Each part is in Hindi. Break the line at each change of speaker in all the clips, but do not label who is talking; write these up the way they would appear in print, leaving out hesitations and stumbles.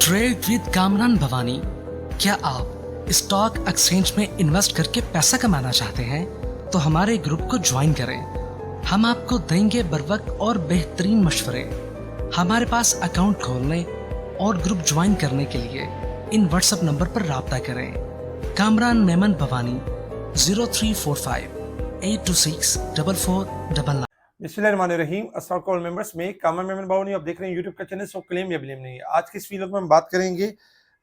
Trade with Kamran Bhavani. क्या आप स्टॉक एक्सचेंज में इन्वेस्ट करके पैसा कमाना चाहते हैं तो हमारे ग्रुप को ज्वाइन करें। हम आपको देंगे बर वक्त और बेहतरीन मशवरे। हमारे पास अकाउंट खोलने और ग्रुप ज्वाइन करने के लिए इन व्हाट्सएप नंबर पर राब्ता करें। कामरान मेमन भवानी 0345-826-4499।
बिस्मिल्लाहिर्रहमानिर्रहीम। अस्सलाम वालेकुम मेंबर्स, में कामरान मेमन भवानी, आप देख रहे हैं यूट्यूब का चैनल। सो क्लेम या ब्लेम नहीं है। आज के इस वीडियो में हम बात करेंगे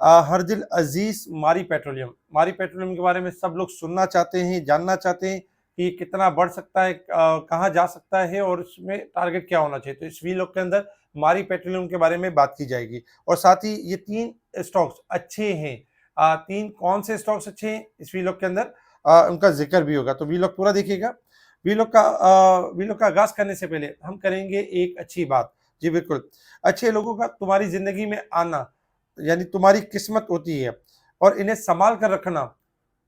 हर दिल अजीज मारी पेट्रोलियम के बारे में। सब लोग सुनना चाहते हैं, जानना चाहते हैं कि ये कितना बढ़ सकता है, कहाँ जा सकता है और उसमें टारगेट क्या होना चाहिए। तो इस वीडियो के अंदर मारी पेट्रोलियम के बारे में बात की जाएगी और साथ ही ये 3 स्टॉक्स अच्छे हैं। 3 कौन से स्टॉक्स अच्छे हैं इस वीडियो के अंदर उनका जिक्र भी होगा, तो वीडियो पूरा देखिएगा। वीडियो का आगाज करने से पहले हम करेंगे एक अच्छी बात। जी बिल्कुल, अच्छे लोगों का तुम्हारी जिंदगी में आना यानी तुम्हारी किस्मत होती है और इन्हें संभाल कर रखना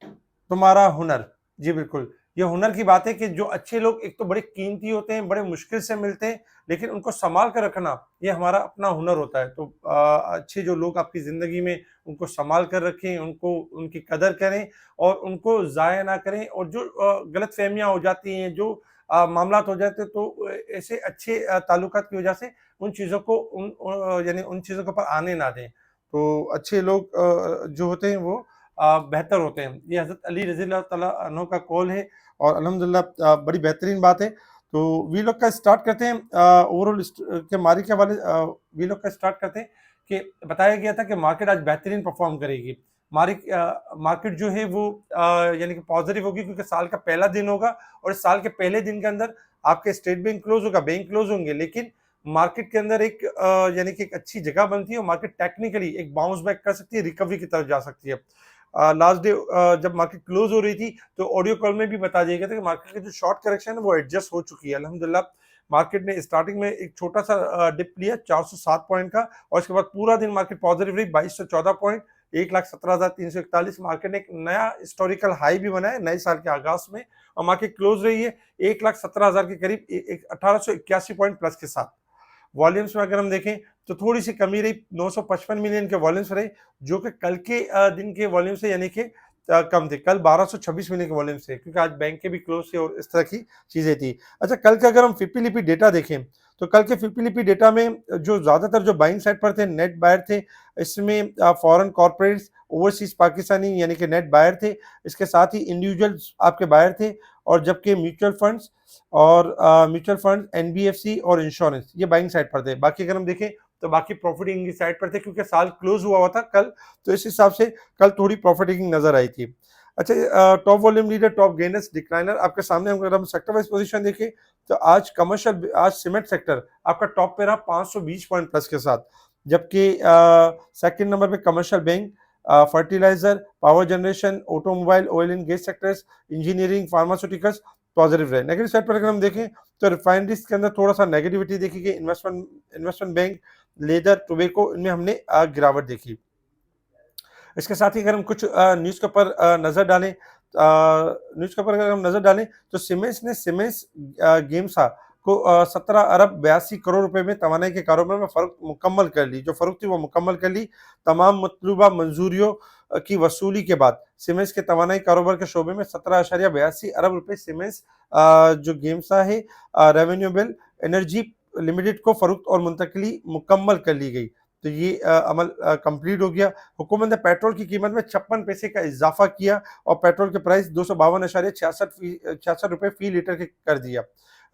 तुम्हारा हुनर। जी बिल्कुल, ये हुनर की बात है कि जो अच्छे लोग एक तो बड़े कीमती होते हैं, बड़े मुश्किल से मिलते हैं, लेकिन उनको संभाल कर रखना ये हमारा अपना हुनर होता है। तो अच्छे जो लोग आपकी ज़िंदगी में, उनको संभाल कर रखें, उनको उनकी कदर करें और उनको ज़ाया ना करें। और जो गलतफ़हमियाँ हो जाती हैं, जो मामलात हो जाते हैं, तो ऐसे अच्छे ताल्लुकात की वजह से उन चीज़ों को यानी उन चीज़ों के ऊपर आने ना दें। तो अच्छे लोग जो होते हैं वो बेहतर होते हैं। ये हज़रत अली रज़ी अल्लाह तआला अन्हु का कौल है और अल्हम्दुलिल्लाह बड़ी बेहतरीन बात है। तो वीलॉग का स्टार्ट करते हैं। ओवरऑल के मारी के हवाले वीलॉग का स्टार्ट करते हैं कि बताया गया था कि मार्केट आज बेहतरीन परफॉर्म करेगी। मार्केट जो है वो यानी कि पॉजिटिव होगी, क्योंकि साल का पहला दिन होगा और इस साल के पहले दिन के अंदर आपके स्टेट बैंक क्लोज होगा, बैंक क्लोज होंगे, लेकिन मार्केट के अंदर एक यानी कि एक अच्छी जगह बनती है और मार्केट टेक्निकली एक बाउंस बैक कर सकती है, रिकवरी की तरफ जा सकती है। लास्ट डे जब मार्केट क्लोज हो रही थी तो ऑडियो कॉल में भी बता दिया गया था कि मार्केट की जो शॉर्ट करेक्शन है वो एडजस्ट हो चुकी है। अल्हम्दुलिल्लाह मार्केट ने स्टार्टिंग में एक छोटा सा डिप लिया 407 पॉइंट का और उसके बाद पूरा दिन मार्केट पॉजिटिव रही, 2214 पॉइंट, 1,17,341। मार्केट ने एक नया हिस्टोरिकल हाई भी बनाया नए साल के आगाज में और मार्केट क्लोज रही है 1,17,000 के करीब, 1881 पॉइंट प्लस के साथ। वॉल्यूम्स में अगर हम देखें तो थोड़ी सी कमी रही, 955 मिलियन के वॉल्यूम्स रहे, जो कि कल के दिन के वॉल्यूम से यानी कि कम थे। कल 1226 मिलियन के वॉल्यूम से, क्योंकि आज बैंक के भी क्लोज थे और इस तरह की चीजें थी। अच्छा, कल का अगर हम फिप्पी डेटा देखें तो कल के फिप्पी डेटा में जो ज्यादातर जो बाइंग साइड पर थे नेट बायर थे। इसमें फॉरेन कॉर्पोरेट्स, ओवरसीज पाकिस्तानी यानी कि नेट बायर थे। इसके साथ ही इंडिविजुअल्स आपके बायर थे और जबकि म्यूचुअल फंड एनबीएफसी और इंश्योरेंस ये बाइंग साइड पर थे। बाकी अगर हम देखें तो बाकी प्रॉफिटिंग की साइड पर थे, क्योंकि साल क्लोज हुआ था कल, तो इस हिसाब से कल थोड़ी प्रॉफिटिंग नजर आई थी। अच्छा, top volume leader, top gainers, decliner आपके सामने। अगर हम सेक्टर वाइज पोजीशन देखें तो आज सीमेंट सेक्टर आपका टॉप पे रहा 520 पॉइंट प्लस के साथ, जबकि सेकंड नंबर पे commercial bank, fertiliser, power generation, automobile, oil and gas sectors, engineering, pharmaceuticals positive रहे। नेगेटिव साइड पर अगर हम देखें तो रिफाइनरीज के अंदर थोड़ा सा नेगेटिविटी देखी गई। इन्वेस्टमेंट बैंक, लेदर, टोबैको, इनमें हमने गिरावट देखी। इसके साथ ही अगर हम कुछ न्यूज़पेपर अगर हम नजर डालें तो सीमेंस गेमसा को 17 अरब 82 करोड़ रुपए में तवानाई के कारोबार में फर्क मुकम्मल कर ली। जो फर्क थी वो मुकम्मल कर ली। तमाम मतलूबा मंजूरियों की वसूली के बाद सीमेंस के तवानाई कारोबार के शोबे में 17.82 अरब रुपए सीमेंस जो गेमसा है रेवेन्यूएबल एनर्जी लिमिटेड को फरोख्त और मुंतकली मुकम्मल कर ली गई। तो ये अमल कंप्लीट हो गया। हुकूमत ने पेट्रोल की कीमत में 56 पैसे का इजाफा किया और पेट्रोल के प्राइस 252.66 रुपए फी लीटर के कर दिया।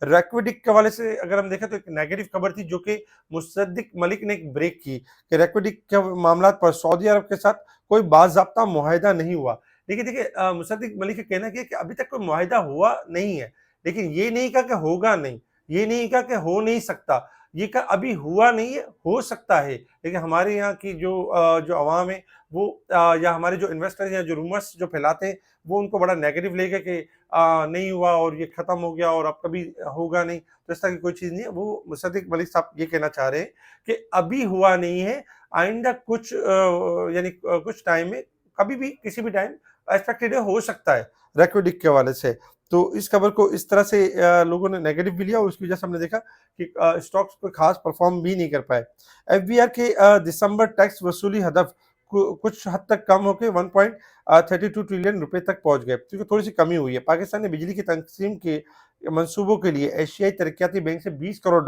रैक्विडिक के हवाले से अगर हम देखें तो एक नेगेटिव खबर थी, जो कि मुसद्दिक मलिक ने एक ब्रेक की कि रैक्विडिक के मामला पर सऊदी अरब के साथ कोई बाज़ाब्ता मुआहिदा नहीं हुआ। लेकिन देखिए, मुसद्दिक मलिक का कहना है कि अभी तक कोई मुआहिदा हुआ नहीं है, लेकिन ये नहीं कहा कि होगा नहीं, ये नहीं कहा कि हो नहीं सकता, ये कहा अभी हुआ नहीं है, हो सकता है। लेकिन हमारे यहाँ की जो अवाम है वो या हमारे जो इन्वेस्टर या जो रूमर्स जो फैलाते हैं वो उनको बड़ा नेगेटिव लेके कि नहीं हुआ और ये खत्म हो गया और अब कभी होगा नहीं। तो इस तरह की कोई चीज़ नहीं है। वो मुसद्दिक मलिक साहब ये कहना चाह रहे हैं कि अभी हुआ नहीं है, आइंदा कुछ यानी कुछ टाइम में कभी भी किसी भी टाइम एक्सपेक्टेड हो सकता है रैक्विडिक के हवाले से। तो इस खबर को इस तरह से लोगों ने नेगेटिव भी लिया और उसकी वजह से हमने देखा कि स्टॉक्स कोई खास परफॉर्म भी नहीं कर पाए। एफबीआर के दिसंबर टैक्स वसूली हदफ कुछ हद तक कम होकर 1.32 ट्रिलियन रुपए तक पहुंच गए, क्योंकि थोड़ी सी कमी हुई है। पाकिस्तान ने बिजली की तकसीम के मंसूबों के लिए एशियाई तरक्याती बैंक से $20 करोड़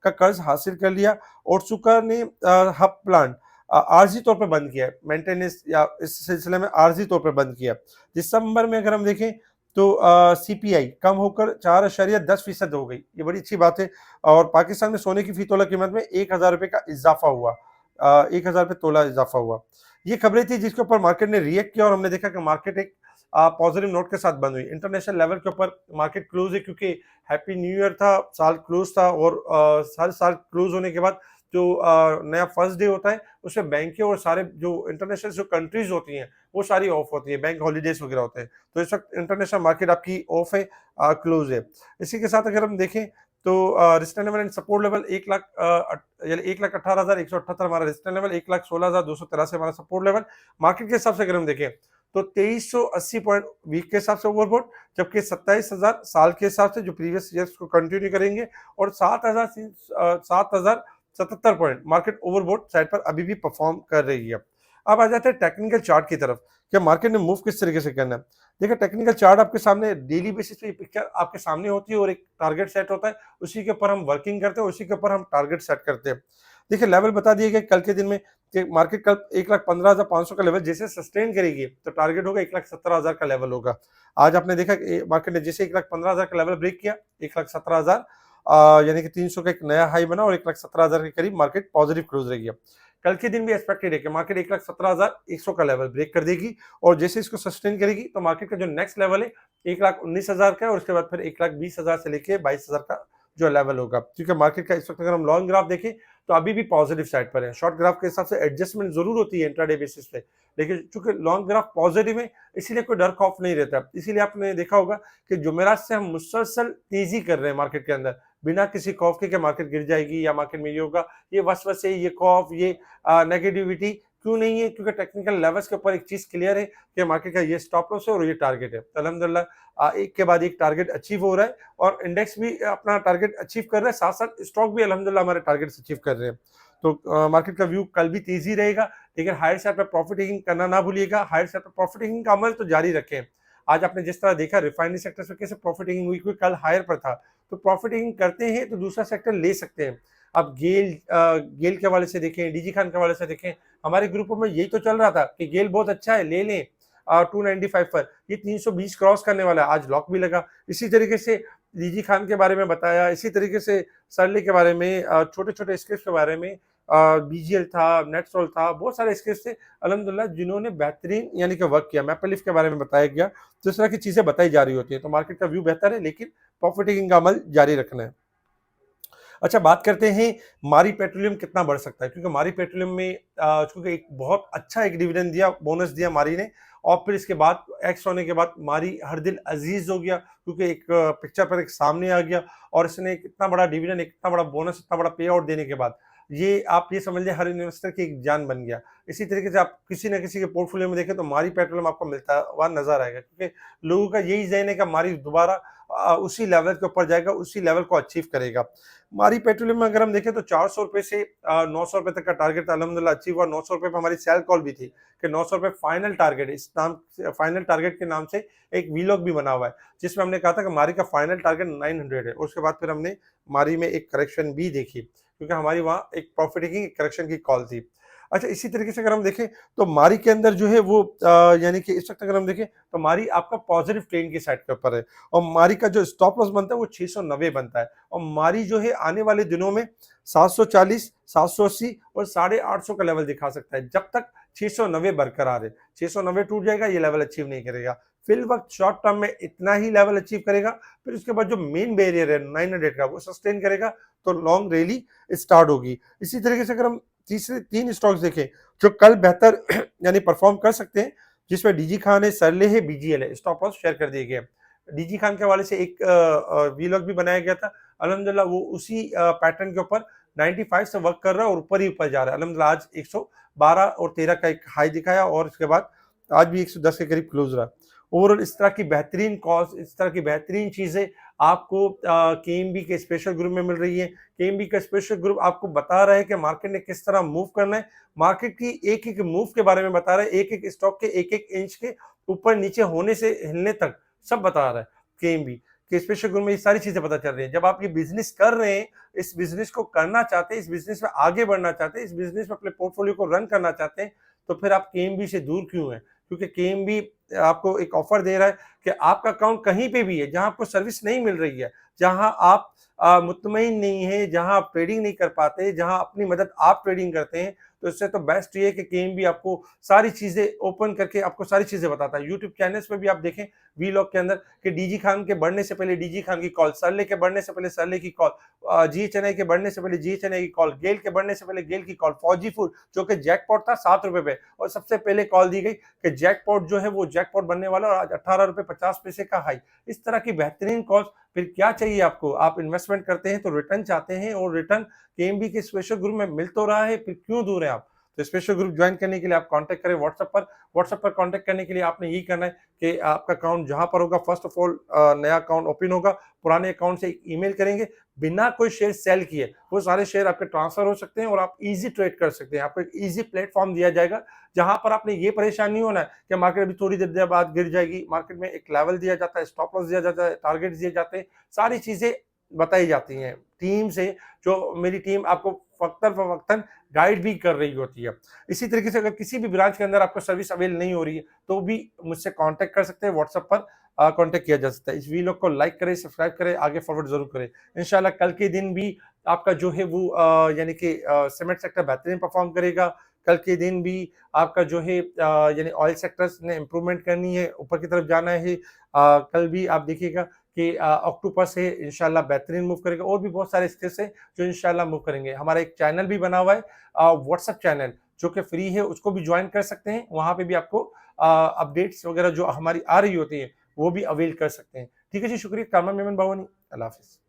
का कर्ज हासिल कर लिया और सुका ने हब प्लांट आर्जी तौर पर बंद किया है, मेंटेनेंस या इस सिलसिले में आर्जी तौर पर बंद किया। दिसंबर में अगर हम देखें तो सीपीआई कम होकर 4.10% हो गई, ये बड़ी अच्छी बात है। और पाकिस्तान में सोने की फी तोला कीमत में 1,000 रुपए का इजाफा हुआ, 1,000 रुपए तोला इजाफा हुआ। ये खबरें थी जिसके ऊपर मार्केट ने रिएक्ट किया और हमने देखा कि मार्केट एक पॉजिटिव नोट के साथ बंद हुई। इंटरनेशनल लेवल के ऊपर मार्केट क्लोज है, क्योंकि हैप्पी न्यू ईयर था, साल क्लोज था और सारे साल क्लोज होने के बाद जो नया फर्स्ट डे होता है उसमें बैंकें और सारे जो इंटरनेशनल जो कंट्रीज होती हैं वो सारी ऑफ होती है, बैंक हॉलीडेज वगैरह होते हैं। तो इस वक्त इंटरनेशनल मार्केट आपकी ऑफ है, क्लोज है। इसी के साथ अगर हम देखें तो resistance level and support level 1,18,178 हमारा रेजिस्टेंस लेवल, 1,16,283 हमारा सपोर्ट लेवल। मार्केट के हिसाब से अगर हम देखें तो 2380 पॉइंट वीक के हिसाब से ओवरबॉट, जबकि 27,000 साल के हिसाब से जो प्रीवियस ईयर्स को कंटिन्यू करेंगे, और 7,077 पॉइंट मार्केट ओवरबॉट साइड पर अभी भी परफॉर्म कर रही है। अब आ जाते हैं टेक्निकल चार्ट की तरफ कि मार्केट ने मूव किस तरीके से करना है। देखिए, टेक्निकल चार्ट आपके सामने डेली बेसिस पे पिक्चर आपके सामने होती है और एक टारगेट सेट होता है, उसी के ऊपर हम वर्किंग करते हैं, उसी के ऊपर हम टारगेट सेट करते हैं। देखिए, लेवल बता दिए गए कल के दिन में कि मार्केट कल 1,15,500 का लेवल जैसे सस्टेन करेगी तो टारगेट होगा 1,17,000 का लेवल होगा। आज आपने देखा कि मार्केट ने जैसे 1,15,000 का लेवल ब्रेक किया, 1,17,000 यानी कि 300 का एक नया हाई बना और 1,17,000 के करीब मार्केट पॉजिटिव क्लोज रहेगी। कल के दिन भी एक्सपेक्टेड है कि मार्केट 1,17,100 का लेवल ब्रेक कर देगी और जैसे इसको सस्टेन करेगी तो मार्केट का जो नेक्स्ट लेवल है 1,19,000 का है और उसके बाद फिर 1,20,000 से लेके 22,000 का जो लेवल होगा। क्योंकि मार्केट का इस वक्त अगर हम लॉन्ग ग्राफ देखें तो अभी भी पॉजिटिव साइड पर है। शॉर्ट ग्राफ के हिसाब से एडजस्टमेंट जरूर होती है इंट्राडे बेसिस पे, लेकिन चूंकि लॉन्ग ग्राफ पॉजिटिव है इसीलिए कोई डर खौफ नहीं रहता। इसीलिए आपने देखा होगा कि जुमेरात से हम मुसलसल तेजी कर रहे हैं मार्केट के अंदर, बिना किसी खौफ के मार्केट गिर जाएगी या मार्केट में ये होगा, ये वसवसे, ये खौफ, ये नेगेटिविटी क्यों नहीं है? क्योंकि टेक्निकल लेवल्स के ऊपर एक चीज क्लियर है कि मार्केट का ये स्टॉप लॉस है और ये टारगेट है। तो अल्हम्दुलिल्लाह एक के बाद एक टारगेट अचीव हो रहा है और इंडेक्स भी अपना टारगेट अचीव कर रहा है, साथ साथ स्टॉक भी अल्हम्दुलिल्लाह हमारे टारगेट अचीव कर रहे हैं। तो मार्केट का व्यू कल भी तेजी रहेगा, लेकिन हायर साइड पर प्रॉफिट टेकिंग करना ना भूलिएगा। हायर साइड पर प्रॉफिट टेकिंग का अमल तो जारी रखें। आज आपने जिस तरह देखा रिफाइनरी सेक्टर में कैसे प्रॉफिट टेकिंग हुई, क्योंकि कल हायर पर था, तो प्रॉफिट टेकिंग करते हैं तो दूसरा सेक्टर ले सकते हैं। अब गेल के हवाले से देखें, डीजी खान के हवाले से देखें, हमारे ग्रुपों में यही तो चल रहा था कि गेल बहुत अच्छा है, ले लें 295 पर, ये 320 क्रॉस करने वाला है, आज लॉक भी लगा। इसी तरीके से डीजी खान के बारे में बताया, इसी तरीके से सरले के बारे में, छोटे छोटे स्क्रिप्ट के बारे में, बीजीएल था, नेटसोल था, बहुत सारे स्क्रिप्ट थे अल्हम्दुलिल्लाह जिन्होंने बेहतरीन यानी कि वर्क किया। मैपलिफ के बारे में बताया गया, तो इस तरह की चीजें बताई जा रही होती है। तो मार्केट का व्यू बेहतर है, लेकिन प्रॉफिट टेकिंग का अमल जारी रखना है। अच्छा, बात करते हैं मारी पेट्रोलियम कितना बढ़ सकता है, क्योंकि मारी पेट्रोलियम में चूंकि एक बहुत अच्छा एक डिविडेंड दिया, बोनस दिया मारी ने, और फिर इसके बाद एक्स होने के बाद मारी हर दिल अजीज हो गया, क्योंकि एक पिक्चर पर एक सामने आ गया और इसने एक इतना बड़ा डिविडेंड, एक इतना बड़ा बोनस, इतना बड़ा पे आउट देने के बाद ये आप ये समझ लें हर इन्वेस्टर की एक जान बन गया। इसी तरीके से आप किसी न किसी के पोर्टफोलियो में देखें तो मारी पेट्रोलियम आपको मिलता हुआ नजर आएगा, क्योंकि लोगों का यही जहन है कि मारी दोबारा उसी लेवल के ऊपर जाएगा, उसी लेवल को अचीव करेगा। मारी पेट्रोलियम में अगर हम देखें तो 400 रुपए से 900 रुपए तक का टारगेट अल्हम्दुलिल्लाह अचीव हुआ। 900 रुपए पर हमारी सेल कॉल भी थी कि 900 रुपए फाइनल टारगेट, इस नाम फाइनल टारगेट के नाम से एक वीलॉग भी बना हुआ है, जिसमें हमने कहा था कि मारी का फाइनल टारगेट 900 है। उसके बाद फिर हमने मारी में एक करेक्शन भी देखी, क्योंकि हमारी वहाँ एक प्रॉफिट टेकिंग करेक्शन की कॉल थी। अच्छा, इसी तरीके से अगर हम देखें तो मारी के अंदर जो है वो यानी कि इस वक्त अगर हम देखें तो मारी आपका पॉजिटिव ट्रेंड की साइड के ऊपर है और मारी का जो स्टॉप लॉस बनता है वो 690 बनता है और मारी जो है आने वाले दिनों में 740, 780 और 850 का लेवल दिखा सकता है, जब तक 690 बरकरार है। 690 टूट जाएगा, ये लेवल अचीव नहीं करेगा। फिल वक्त शॉर्ट टर्म में इतना ही लेवल अचीव करेगा, फिर उसके बाद जो मेन बैरियर है 900 का वो सस्टेन करेगा तो लॉन्ग रैली स्टार्ट होगी। इसी तरीके से अगर हम तीसरे 3 स्टॉक्स देखें जो कल बेहतर यानी परफॉर्म कर सकते हैं, जिसमें डीजी खान है, सरले है, बीजीएल है, स्टॉप लॉस शेयर कर दिए गए। डीजी खान के हवाले से एक वीलॉग भी बनाया गया था, अल्हम्दुलिल्लाह वो उसी पैटर्न के ऊपर 95 से वर्क कर रहा है और ऊपर ही ऊपर जा रहा है। अल्हम्दुलिल्लाह आज 112 और 13 का एक हाई दिखाया और उसके बाद आज भी 110 के करीब क्लोज रहा। ओवरऑल इस तरह की बेहतरीन कॉल्स, इस तरह की बेहतरीन चीज़ें आपको केएमबी के स्पेशल ग्रुप में मिल रही है। केएमबी का स्पेशल ग्रुप आपको बता रहा है कि मार्केट ने किस तरह मूव करना है, मार्केट की एक-एक मूव के बारे में बता रहा है, एक-एक स्टॉक के एक-एक इंच के ऊपर नीचे होने से हिलने तक सब बता रहा है केएमबी के स्पेशल ग्रुप में। ये सारी चीज़ें पता चल रही हैं। जब आप ये बिज़नेस कर रहे हैं, इस बिज़नेस को करना चाहते हैं, इस बिज़नेस में आगे बढ़ना चाहते हैं, इस बिज़नेस में अपने पोर्टफोलियो को रन करना चाहते हैं, तो फिर आप केएमबी से दूर क्यों हैं? क्योंकि केएमबी आपको एक ऑफर दे रहा है कि आपका अकाउंट कहीं पे भी है, जहाँ आपको सर्विस नहीं मिल रही है, जहाँ आप मुतमईन नहीं हैं, जहाँ आप ट्रेडिंग नहीं कर पाते, जहाँ अपनी मदद आप ट्रेडिंग करते हैं, तो इससे तो बेस्ट ये है कि केएमबी आपको सारी चीज़ें ओपन करके आपको सारी चीज़ें बताता है। यूट्यूब चैनल्स पे भी आप देखें वीलॉग के अंदर कि डीजी खान के बढ़ने से पहले डीजी खान की कॉल, सरले के बढ़ने से पहले सरले की कॉल, जीएचएनआई के बढ़ने से पहले जीएचएनआई की कॉल, गेल के बढ़ने से पहले गेल की कॉल, फौजी फूड जो कि जैकपॉट था ₹7 पे और सबसे पहले कॉल दी गई कि जैकपॉट जो है वो जैकपॉट बनने वाला है और आज ₹18.50 का हाई। इस तरह की बेहतरीन कॉल्स, फिर क्या चाहिए आपको? आप इन्वेस्टमेंट करते हैं तो रिटर्न चाहते हैं और रिटर्न केएमबी के स्पेशल ग्रुप में मिल तो रहा है, फिर क्यों दूर हैं आप? तो स्पेशल ग्रुप ज्वाइन करने के लिए आप कांटेक्ट करें व्हाट्सएप पर। व्हाट्सएप पर कांटेक्ट करने के लिए आपने यही करना है कि आपका अकाउंट जहां पर होगा, फर्स्ट ऑफ ऑल नया अकाउंट ओपन होगा, पुराने अकाउंट से एक ईमेल करेंगे, बिना कोई शेयर सेल किए वो सारे शेयर आपके ट्रांसफर हो सकते हैं और आप इजी ट्रेड कर सकते हैं। आपको एक इजी प्लेटफॉर्म दिया जाएगा जहां पर आपने ये परेशान नहीं होना है कि मार्केट अभी थोड़ी देर बाद गिर जाएगी। मार्केट में एक लेवल दिया जाता है, स्टॉप लॉस दिया जाता है, टारगेट दिए जाते हैं, सारी चीजें बताई जाती हैं टीम से, जो मेरी टीम आपको वक्तन गाइड भी कर रही होती है। इसी तरीके से अगर किसी भी ब्रांच के अंदर आपको सर्विस अवेल नहीं हो रही है तो भी मुझसे कांटेक्ट कर सकते हैं, व्हाट्सएप पर कांटेक्ट किया जा सकता है। इस वीडियो को लाइक करें, सब्सक्राइब करें, आगे फॉरवर्ड जरूर करें। इंशाल्लाह कल के दिन भी आपका जो है वो यानी कि सीमेंट सेक्टर बेहतरीन परफॉर्म करेगा। कल के दिन भी आपका जो है यानी ऑयल सेक्टर्स ने इंप्रूवमेंट करनी है, ऊपर की तरफ जाना है। कल भी आप देखिएगा कि ऑक्टोपस है इंशाल्लाह बेहतरीन मूव करेगा और भी बहुत सारे स्किल्स हैं जो इंशाल्लाह मूव करेंगे। हमारा एक चैनल भी बना हुआ है व्हाट्सएप चैनल, जो कि फ्री है, उसको भी ज्वाइन कर सकते हैं। वहाँ पे भी आपको अपडेट्स वगैरह जो हमारी आ रही होती है वो भी अवेल कर सकते हैं। ठीक है जी, शुक्रिया। कामरान मेमन बावनी, अल्लाह हाफिज़।